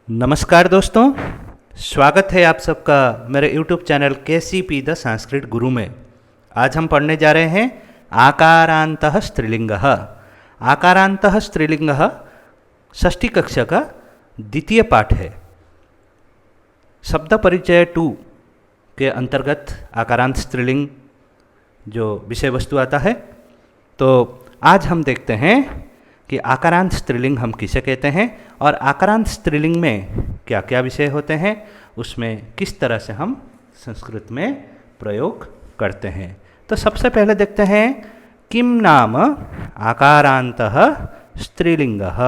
नमस्कार दोस्तों, स्वागत है आप सबका मेरे YouTube channel KCP the Sanskrit गुरु में। आज हम पढ़ने जा रहे हैं आकारांतः स्त्रीलिंगः। आकारांतः स्त्रीलिंगः षष्ठी कक्षा का द्वितीय पाठ है। शब्द परिचय 2 के अंतर्गत आकारांत स्त्रीलिंग जो विषय वस्तु आता है, तो आज हम देखते हैं कि आकारांत स्त्रीलिंग हम किसे कहते हैं और आकारांत स्त्रीलिंग में क्या क्या विषय होते हैं, उसमें किस तरह से हम संस्कृत में प्रयोग करते हैं। तो सबसे पहले देखते हैं किम नाम आकारांतः स्त्रीलिंगः।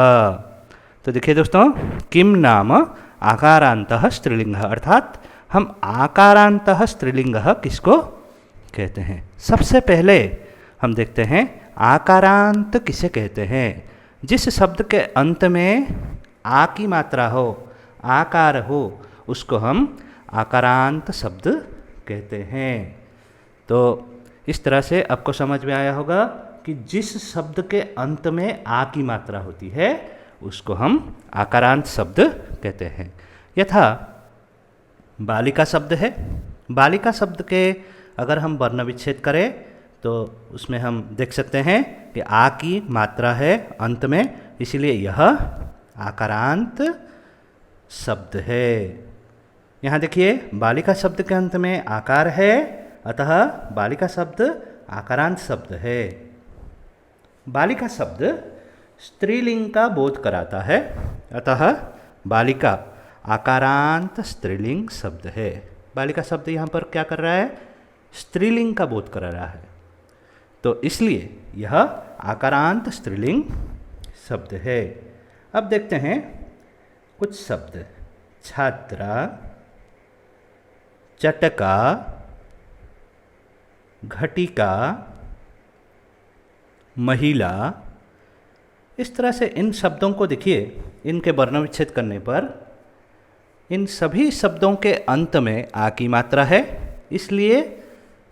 तो देखिए दोस्तों, किम नाम आकारांतः स्त्रीलिंगः अर्थात हम आकारांतः स्त्रीलिंगः किसको कहते हैं। सबसे पहले हम देखते हैं आकारांत किसे कहते हैं। जिस शब्द के अंत में आ की मात्रा हो, आकार हो, उसको हम आकारांत शब्द कहते हैं। तो इस तरह से आपको समझ में आया होगा कि जिस शब्द के अंत में आ की मात्रा होती है उसको हम आकारांत शब्द कहते हैं। यथा बालिका शब्द है। बालिका शब्द के अगर हम वर्ण विच्छेद करें तो उसमें हम देख सकते हैं कि आ की मात्रा है अंत में, इसलिए यह आकारांत शब्द है। यहाँ देखिए बालिका शब्द के अंत में आकार है, अतः बालिका शब्द आकारांत शब्द है। बालिका शब्द स्त्रीलिंग का बोध कराता है, अतः बालिका आकारांत स्त्रीलिंग शब्द है। बालिका शब्द यहाँ पर क्या कर रहा है? स्त्रीलिंग का बोध कर रहा है, तो इसलिए यह आकारांत स्त्रीलिंग शब्द है। अब देखते हैं कुछ शब्द। छात्रा, चटका, घटिका, महिला। इस तरह से इन शब्दों को देखिए, इनके वर्ण विच्छेद करने पर इन सभी शब्दों के अंत में आ की मात्रा है, इसलिए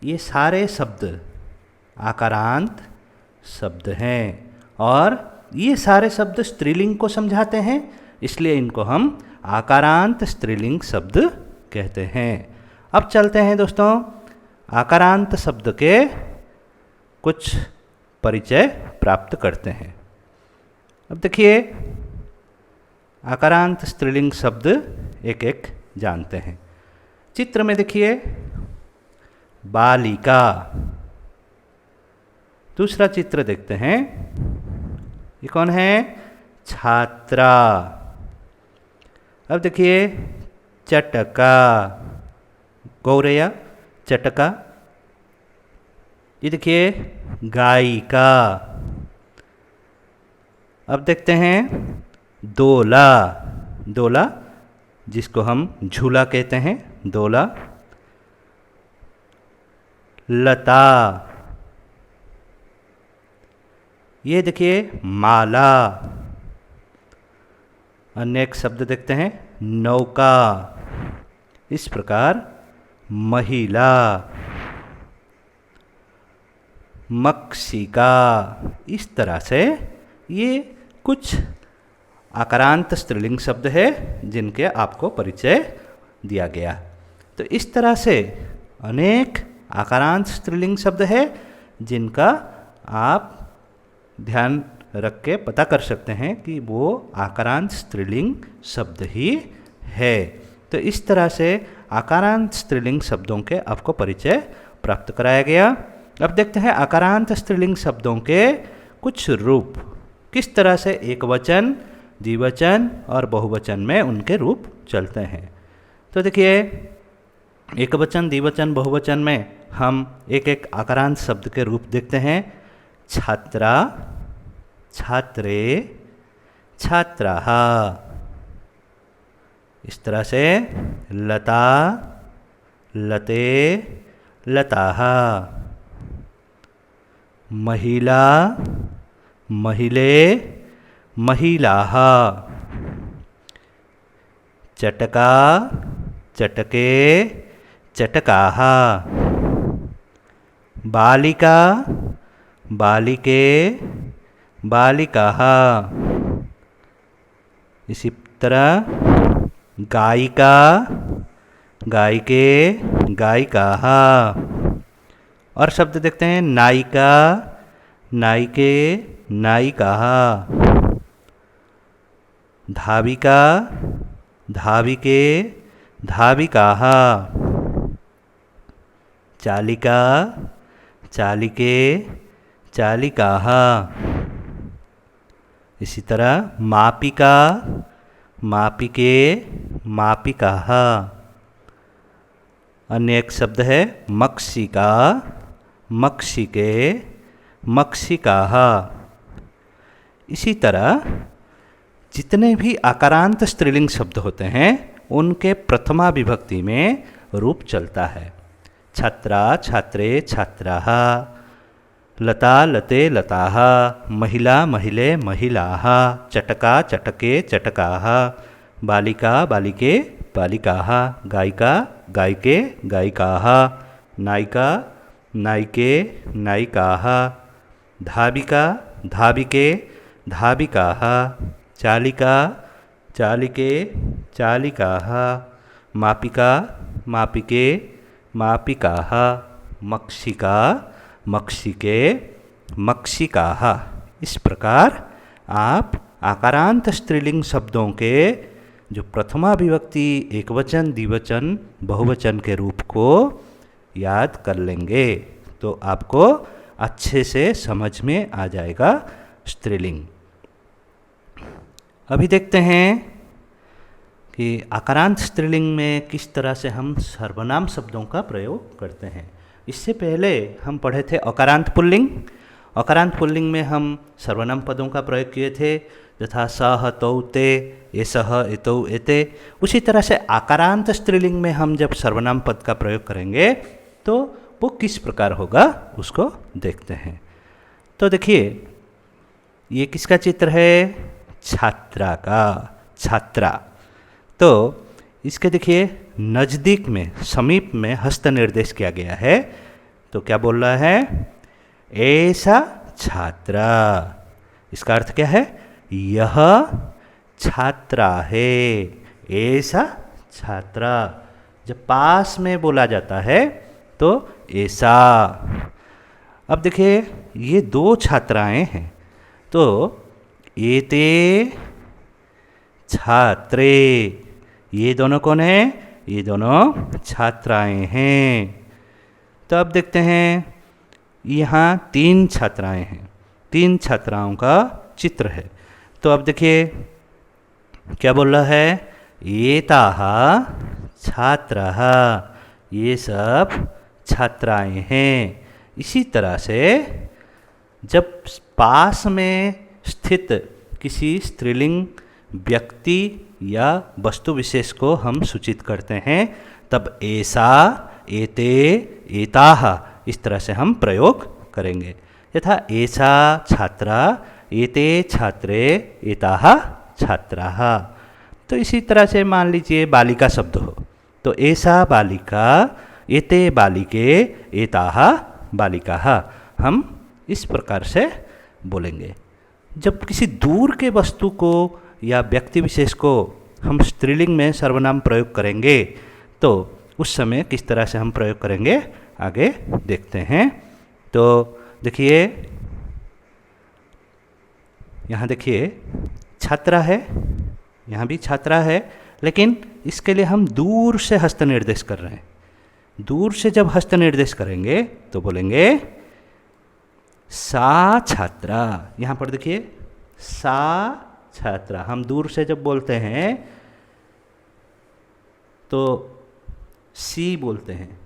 ये सारे शब्द आकारांत शब्द हैं और ये सारे शब्द स्त्रीलिंग को समझाते हैं, इसलिए इनको हम आकारांत स्त्रीलिंग शब्द कहते हैं। अब चलते हैं दोस्तों आकारांत शब्द के कुछ परिचय प्राप्त करते हैं। अब देखिए आकारांत स्त्रीलिंग शब्द एक एक जानते हैं। चित्र में देखिए बालिका। दूसरा चित्र देखते हैं, ये कौन है? छात्रा। अब देखिए चटका, गौरैया, चटका। ये देखिए गायिका। अब देखते हैं दोला। दोला जिसको हम झूला कहते हैं, दोला। लता। ये देखिए माला। अन्य एक शब्द देखते हैं नौका। इस प्रकार महिला, मक्षिका। इस तरह से ये कुछ आकारांत स्त्रीलिंग शब्द है जिनके आपको परिचय दिया गया। तो इस तरह से अनेक आकारांत स्त्रीलिंग शब्द है जिनका आप ध्यान रख के पता कर सकते हैं कि वो आकारांत स्त्रीलिंग शब्द ही है। तो इस तरह से आकारांत स्त्रीलिंग शब्दों के आपको परिचय प्राप्त कराया गया। अब देखते हैं आकारांत स्त्रीलिंग शब्दों के कुछ रूप, किस तरह से एकवचन, द्विवचन और बहुवचन में उनके रूप चलते हैं। तो देखिए एकवचन, द्विवचन, बहुवचन में हम एक एक आकारांत शब्द के रूप देखते हैं। छात्रा, छात्रे, छात्राः। इस तरह से लता, लते, लताः। महिला, महिले, महिलाः। चटका, चटके, चटकाः। बालिका, बालिके, बालिकाः। इसी तरह गायिका, गायिके, गायिकाः। और शब्द देखते हैं नायिका, नायिके, नायिकाः। धाविका, धाविके, धाविकाः। चालिका, चालिके, चालिकाः। इसी तरह मापिका, मापिके, मापिकाः। अन्य एक शब्द है मक्षिका, मक्षिके, मक्षिकाः। इसी तरह जितने भी आकारांत स्त्रीलिंग शब्द होते हैं उनके प्रथमा विभक्ति में रूप चलता है। छात्रा, छात्रे, छात्राः। लता, लते, लताः। महिला, महिले, महिलाः। चटका, चटके, चटकाः। बालिका, बालिके, बालिकाः। गायिका, गायिके, गायिकाः। नायिका, नायिके, नायिकाः। धाविका, धाविके, धाविकाः। चालिका, चालिके, चालिकाः। मापिका, मापिके, मापिकाः। मक्षिका, मक्षिके, मक्षिकाः। इस प्रकार आप आकारांत स्त्रीलिंग शब्दों के जो प्रथमा विभक्ति एकवचन, द्विवचन, बहुवचन के रूप को याद कर लेंगे तो आपको अच्छे से समझ में आ जाएगा स्त्रीलिंग। अभी देखते हैं कि आकारांत स्त्रीलिंग में किस तरह से हम सर्वनाम शब्दों का प्रयोग करते हैं। इससे पहले हम पढ़े थे अकारांत पुल्लिंग। अकारांत पुल्लिंग में हम सर्वनाम पदों का प्रयोग किए थे यथा सह, तौ, ते, एसह, एतौ, एते। उसी तरह से आकारांत स्त्रीलिंग में हम जब सर्वनाम पद का प्रयोग करेंगे तो वो किस प्रकार होगा उसको देखते हैं। तो देखिए ये किसका चित्र है? छात्रा का, छात्रा। तो इसके देखिए नज़दीक में, समीप में हस्त निर्देश किया गया है। तो क्या बोल रहा है? ऐसा छात्रा। इसका अर्थ क्या है? यह छात्रा है, ऐसा छात्रा। जब पास में बोला जाता है तो ऐसा। अब देखिए ये दो छात्राएं हैं तो एते छात्रे, ये दोनों कौन है? ये दोनों छात्राएं हैं। तो अब देखते हैं यहाँ 3 छात्राएं हैं, 3 छात्राओं का चित्र है। तो अब देखिए क्या बोल रहा है? एताः छात्राः, ये सब छात्राएं हैं। इसी तरह से जब पास में स्थित किसी स्त्रीलिंग व्यक्ति या वस्तु विशेष को हम सूचित करते हैं तब ऐसा, एते, एताः इस तरह से हम प्रयोग करेंगे। यथा ऐसा छात्रा, एते छात्रे, एताः छात्राः। तो इसी तरह से मान लीजिए बालिका शब्द हो तो ऐसा बालिका, एते बालिके, एताः बालिकाः। हम इस प्रकार से बोलेंगे। जब किसी दूर के वस्तु को या व्यक्ति विशेष को हम स्त्रीलिंग में सर्वनाम प्रयोग करेंगे तो उस समय किस तरह से हम प्रयोग करेंगे आगे देखते हैं। तो देखिए यहाँ देखिए छात्रा है, यहाँ भी छात्रा है, लेकिन इसके लिए हम दूर से हस्त निर्देश कर रहे हैं। दूर से जब हस्त निर्देश करेंगे तो बोलेंगे सा छात्रा। यहाँ पर देखिए सा छात्रा। हम दूर से जब बोलते हैं तो सी बोलते हैं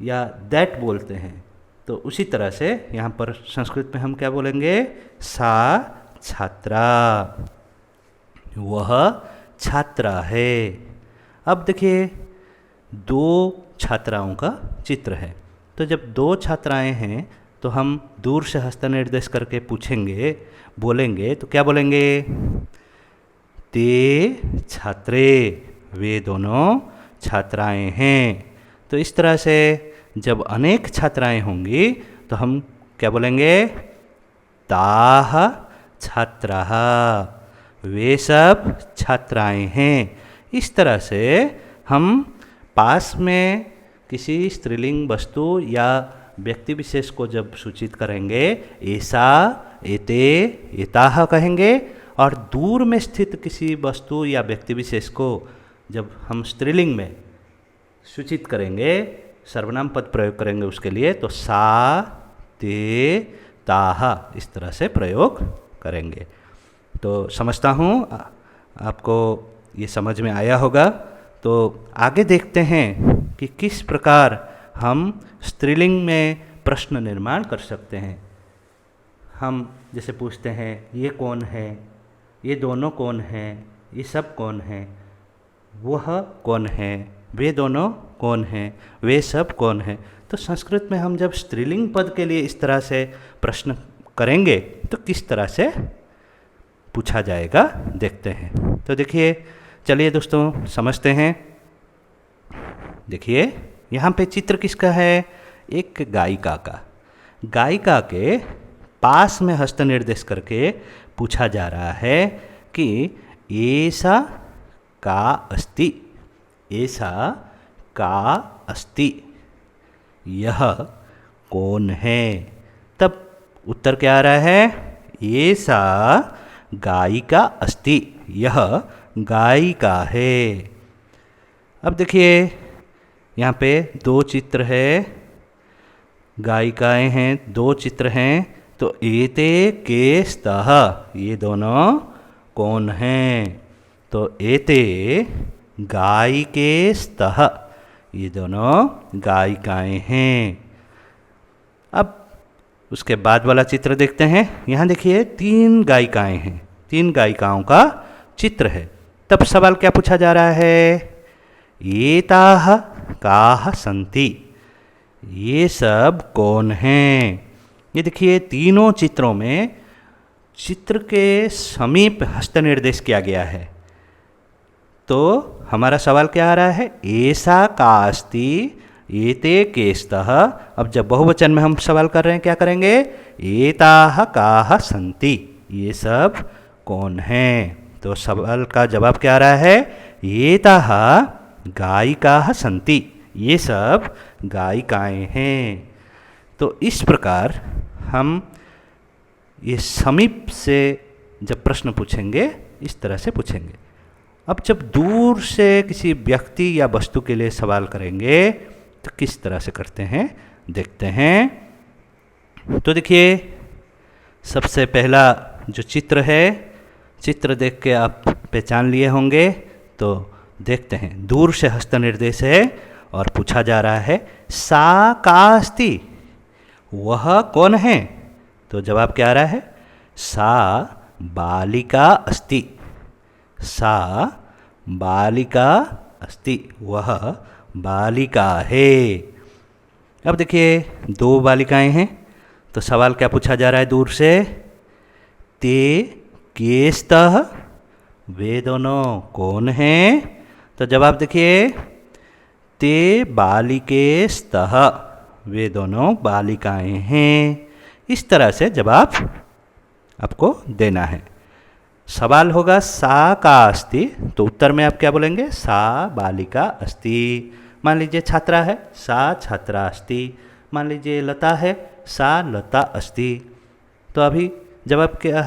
या दैट बोलते हैं। तो उसी तरह से यहाँ पर संस्कृत में हम क्या बोलेंगे? सा छात्रा, वह छात्रा है। अब देखिए 2 छात्राओं का चित्र है। तो जब 2 छात्राएं हैं तो हम दूर से हस्त निर्देश करके पूछेंगे, बोलेंगे तो क्या बोलेंगे? ते छात्रे, वे दोनों छात्राएं हैं। तो इस तरह से जब अनेक छात्राएं होंगी तो हम क्या बोलेंगे? ताः छात्राः, वे सब छात्राएं हैं। इस तरह से हम पास में किसी स्त्रीलिंग वस्तु या व्यक्ति विशेष को जब सूचित करेंगे ऐसा, एते, एताह कहेंगे, और दूर में स्थित किसी वस्तु या व्यक्ति विशेष को जब हम स्त्रीलिंग में सूचित करेंगे, सर्वनाम पद प्रयोग करेंगे उसके लिए, तो सा, ते, ताह इस तरह से प्रयोग करेंगे। तो समझता हूँ आपको ये समझ में आया होगा। तो आगे देखते हैं कि किस प्रकार हम स्त्रीलिंग में प्रश्न निर्माण कर सकते हैं। हम जैसे पूछते हैं ये कौन है, ये दोनों कौन हैं, ये सब कौन हैं, वह कौन है, वे दोनों कौन हैं, वे सब कौन हैं। तो संस्कृत में हम जब स्त्रीलिंग पद के लिए इस तरह से प्रश्न करेंगे तो किस तरह से पूछा जाएगा देखते हैं। तो देखिए, चलिए दोस्तों समझते हैं। देखिए यहाँ पे चित्र किसका है, एक गायिका का। गायिका के पास में हस्त निर्देश करके पूछा जा रहा है कि ऐसा का अस्ति, ऐसा का अस्ति, यह कौन है। तब उत्तर क्या आ रहा है, ऐसा गायिका अस्ति, यह गायिका है। अब देखिए यहाँ पे दो चित्र है, गायिकाएं हैं, दो चित्र हैं। तो एते के स्तः, ये दोनों कौन हैं। तो एते गायिके स्तः, ये दोनों गायिकाएं हैं। अब उसके बाद वाला चित्र देखते हैं। यहाँ देखिए 3 गायिकाएं हैं, 3 गायिकाओं का चित्र है। तब सवाल क्या पूछा जा रहा है, एताः काः सन्ति, ये सब कौन हैं। ये देखिए तीनों चित्रों में चित्र के समीप हस्त निर्देश किया गया है। तो हमारा सवाल क्या आ रहा है, ऐसा का अस्ति, एते के स्तः। अब जब बहुवचन में हम सवाल कर रहे हैं क्या करेंगे, एताः काः सन्ति, ये सब कौन हैं। तो सवाल का जवाब क्या आ रहा है, एताः गायिकाः सन्ति, ये सब गायिकाएं हैं। तो इस प्रकार हम ये समीप से जब प्रश्न पूछेंगे इस तरह से पूछेंगे। अब जब दूर से किसी व्यक्ति या वस्तु के लिए सवाल करेंगे तो किस तरह से करते हैं देखते हैं। तो देखिए सबसे पहला जो चित्र है, चित्र देख के आप पहचान लिए होंगे। तो देखते हैं, दूर से हस्त निर्देश है और पूछा जा रहा है सा का अस्ति, वह कौन है। तो जवाब क्या आ रहा है, सा बालिका अस्ति, सा बालिका अस्ति, वह बालिका है। अब देखिए 2 बालिकाएं हैं। तो सवाल क्या पूछा जा रहा है दूर से, ते के स्तः, वे दोनों कौन हैं। तो जवाब देखिए, ते बालिके स्तः, वे दोनों बालिकाएं हैं। इस तरह से जवाब आपको देना है। सवाल होगा सा का अस्ति, तो उत्तर में आप क्या बोलेंगे, सा बालिका अस्ति। मान लीजिए छात्रा है, सा छात्रा अस्ति। मान लीजिए लता है, सा लता अस्ति। तो अभी जवाब क्या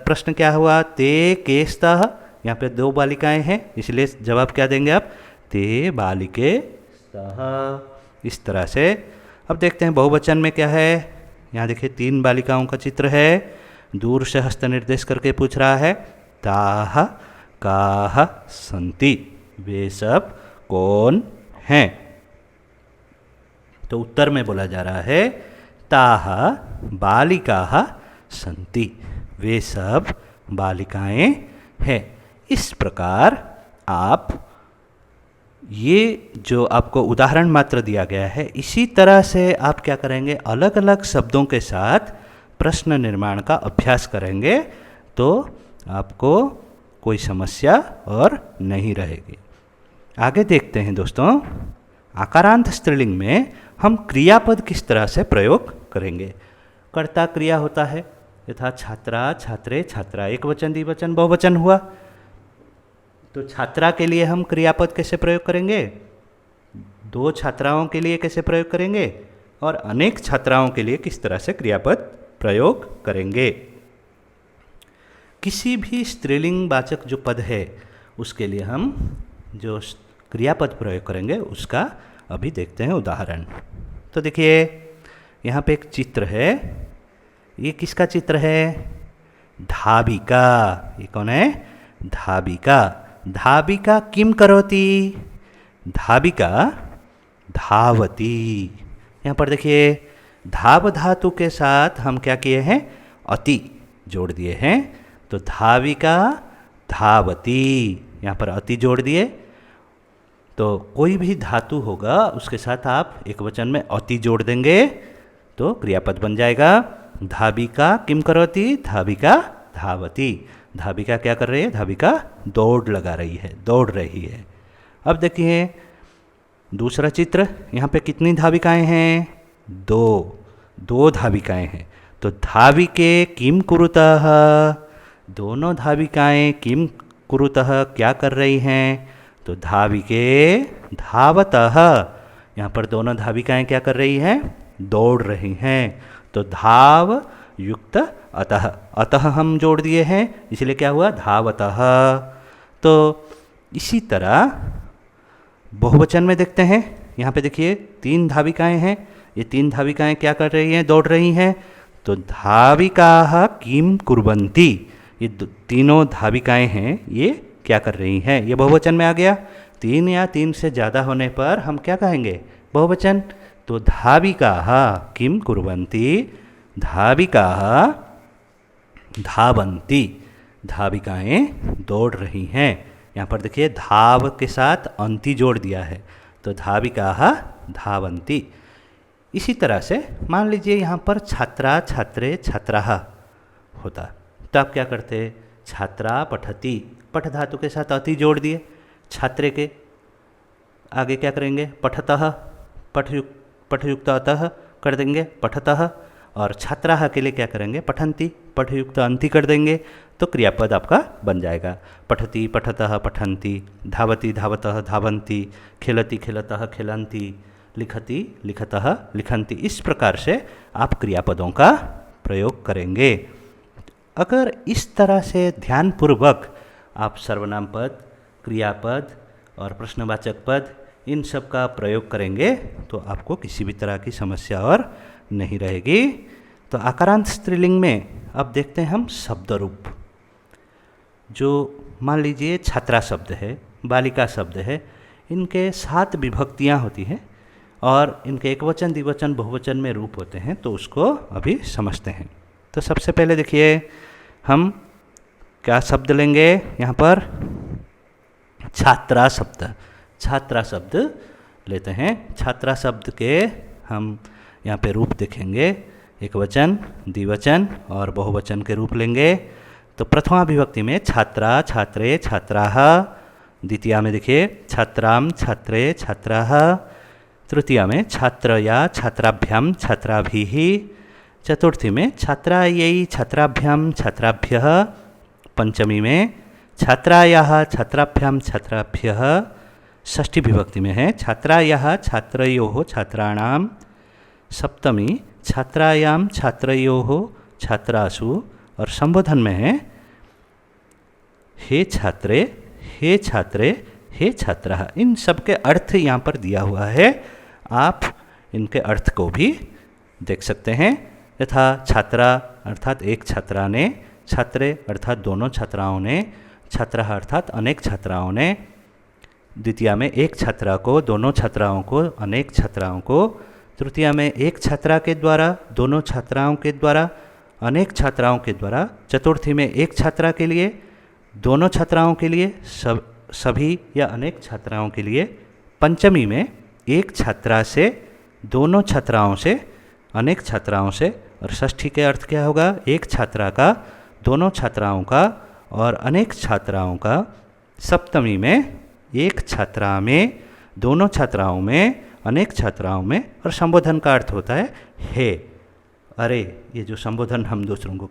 प्रश्न क्या हुआ, ते के स्तः, यहाँ पे 2 बालिकाएं हैं इसलिए जवाब क्या देंगे आप, ते बालिके स्तः। इस तरह से अब देखते हैं बहुवचन में क्या है। यहाँ देखिए 3 बालिकाओं का चित्र है, दूर से हस्त निर्देश करके पूछ रहा है ताः काः सन्ति, वे सब कौन हैं। तो उत्तर में बोला जा रहा है ताः बालिकाः सन्ति, वे सब बालिकाएं हैं। इस प्रकार आप ये जो आपको उदाहरण मात्र दिया गया है, इसी तरह से आप क्या करेंगे, अलग अलग शब्दों के साथ प्रश्न निर्माण का अभ्यास करेंगे तो आपको कोई समस्या और नहीं रहेगी। आगे देखते हैं दोस्तों, आकारांत स्त्रीलिंग में हम क्रियापद किस तरह से प्रयोग करेंगे। कर्ता क्रिया होता है, यथा छात्रा, छात्रे, छात्रा, एक वचन, द्विवचन, बहुवचन हुआ। तो छात्रा के लिए हम क्रियापद कैसे प्रयोग करेंगे, दो छात्राओं के लिए कैसे प्रयोग करेंगे, और अनेक छात्राओं के लिए किस तरह से क्रियापद प्रयोग करेंगे। किसी भी स्त्रीलिंग वाचक जो पद है उसके लिए हम जो क्रियापद प्रयोग करेंगे उसका अभी देखते हैं उदाहरण। तो देखिए यहाँ पे एक चित्र है, ये किसका चित्र है, धाबिका। ये कौन है, धाबिका। धाबिका किम करोति, धाबिका धावती। यहाँ पर देखिए धाव धातु के साथ हम क्या किए हैं, अति जोड़ दिए हैं। तो धाविका धावती, यहाँ पर अति जोड़ दिए। तो कोई भी धातु होगा उसके साथ आप एक वचन में अति जोड़ देंगे तो क्रियापद बन जाएगा। धाविका किम करोति, धाविका धावती। धाविका क्या कर रही है, धाविका दौड़ लगा रही है, दौड़ रही है। अब देखिए दूसरा चित्र, यहाँ पे कितनी धाविकाएं हैं, दो धाविकाएं हैं। तो धाविके किम कुरुतः, दोनों धाविकाएं किम कुरुतः क्या कर रही हैं, तो धाविके धावतः, यहाँ पर दोनों धाविकाएं क्या कर रही हैं, दौड़ रही हैं। तो धाव युक्त अतः, अतः हम जोड़ दिए हैं इसलिए क्या हुआ, धावतः। तो इसी तरह बहुवचन में देखते हैं, यहाँ पे देखिए 3 धाविकाएं हैं, ये 3 धाविकाएं क्या कर रही हैं, दौड़ रही हैं। तो धाविकाः किम कुर्वन्ति, ये तीनों धाविकाएं हैं, ये क्या कर रही हैं, ये बहुवचन में आ गया। 3 या 3 से ज़्यादा होने पर हम क्या कहेंगे, बहुवचन। तो धाविकाः किम कुर्वन्ति, धाविकाः धावन्ति, धाविकाएं दौड़ रही हैं। यहाँ पर देखिए धाव के साथ अंति जोड़ दिया है, तो धाविकाः धावन्ति। इसी तरह से मान लीजिए यहाँ पर छात्रा छात्रे छात्राः होता, तो आप क्या करते, छात्रा पठति, पठ धातु के साथ अति जोड़ दिए, छात्रे के आगे क्या करेंगे, पठतः, पठयुक्त अतः कर देंगे, पठतः। और छात्राः के लिए क्या करेंगे, पठन्ति, पठयुक्त अंति कर देंगे, तो क्रियापद आपका बन जाएगा। पठति पठतः पठन्ति, धावति धावतः धावन्ति, खेलति खेलतः खेलन्ति, लिखति लिखतः लिखन्ति। इस प्रकार से आप क्रियापदों का प्रयोग करेंगे। अगर इस तरह से ध्यानपूर्वक आप सर्वनाम पद, क्रियापद और प्रश्नवाचक पद इन सब का प्रयोग करेंगे तो आपको किसी भी तरह की समस्या और नहीं रहेगी। तो आकारांत स्त्रीलिंग में अब देखते हैं हम शब्द रूप। जो मान लीजिए छात्रा शब्द है, बालिका शब्द है, इनके 7 विभक्तियाँ होती हैं और इनके एकवचन द्विवचन बहुवचन में रूप होते हैं, तो उसको अभी समझते हैं। तो सबसे पहले देखिए हम क्या शब्द लेंगे, यहाँ पर छात्रा शब्द, छात्रा शब्द लेते हैं। छात्रा शब्द के हम यहाँ पे रूप देखेंगे, एक वचन, द्विवचन और बहुवचन के रूप लेंगे। तो प्रथमा विभक्ति में छात्रा छात्रे छात्राः, द्वितीया में देखिए छात्राम छात्रे छात्राः, तृतीया में छात्रया छात्राभ्याम छात्राभिः, चतुर्थी में छात्रायै छात्राभ्याम छात्राभ्यः, पंचमी में छात्रायाः छात्राभ्याम छात्राभ्यः, षष्ठी विभक्ति में है छात्रायाः छात्रयोः छात्राणाम, सप्तमी छात्रायाम छात्रयोः छात्रासु, और संबोधन में है हे छात्रे हे छात्रे हे छात्राः। इन सब के अर्थ यहाँ पर दिया हुआ है, आप इनके अर्थ को भी देख सकते हैं। यथा छात्रा अर्थात एक छात्रा ने, छात्रे अर्थात दोनों छात्राओं ने, छात्राः अर्थात अनेक छात्राओं ने, द्वितीया में एक छात्रा को, दोनों छात्राओं को, अनेक छात्राओं को, तृतीया में एक छात्रा के द्वारा, दोनों छात्राओं के द्वारा, अनेक छात्राओं के द्वारा, चतुर्थी में एक छात्रा के लिए, दोनों छात्राओं के लिए, सभी या अनेक छात्राओं के लिए, पंचमी में एक छात्रा से, दोनों छात्राओं से, अनेक छात्राओं से, और षष्ठी के अर्थ क्या होगा, एक छात्रा का, दोनों छात्राओं का और अनेक छात्राओं का, सप्तमी में एक छात्रा में, दोनों छात्राओं में, अनेक छात्राओं में, और संबोधन का अर्थ होता है हे, अरे ये जो संबोधन हम दूसरों को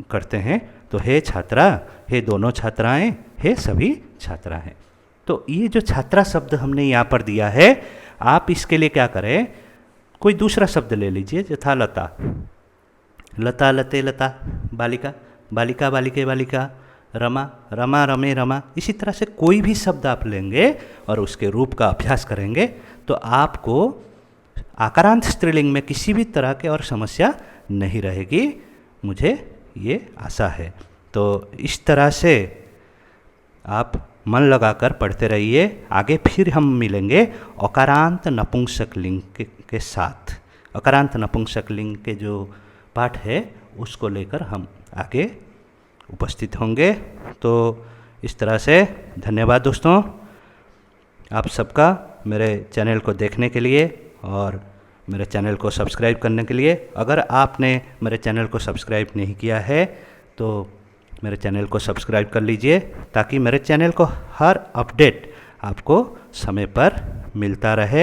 करते हैं, तो हे छात्रा, हे दोनों छात्राएं, हे सभी छात्राएं। तो ये जो छात्रा शब्द हमने यहाँ पर दिया है, आप इसके लिए क्या करें, कोई दूसरा शब्द ले लीजिए, यथा लता, लता लते लता, बालिका बालिका बालिके बालिका, रमा रमा रमे रमा। इसी तरह से कोई भी शब्द आप लेंगे और उसके रूप का अभ्यास करेंगे तो आपको आकारांत स्त्रीलिंग में किसी भी तरह के और समस्या नहीं रहेगी, मुझे ये आशा है। तो इस तरह से आप मन लगाकर पढ़ते रहिए। आगे फिर हम मिलेंगे अकारांत नपुंसक लिंग के साथ। अकारांत नपुंसक लिंग के जो पाठ है उसको लेकर हम आगे उपस्थित होंगे। तो इस तरह से धन्यवाद दोस्तों आप सबका मेरे चैनल को देखने के लिए और मेरे चैनल को सब्सक्राइब करने के लिए। अगर आपने मेरे चैनल को सब्सक्राइब नहीं किया है तो मेरे चैनल को सब्सक्राइब कर लीजिए, ताकि मेरे चैनल को हर अपडेट आपको समय पर मिलता रहे।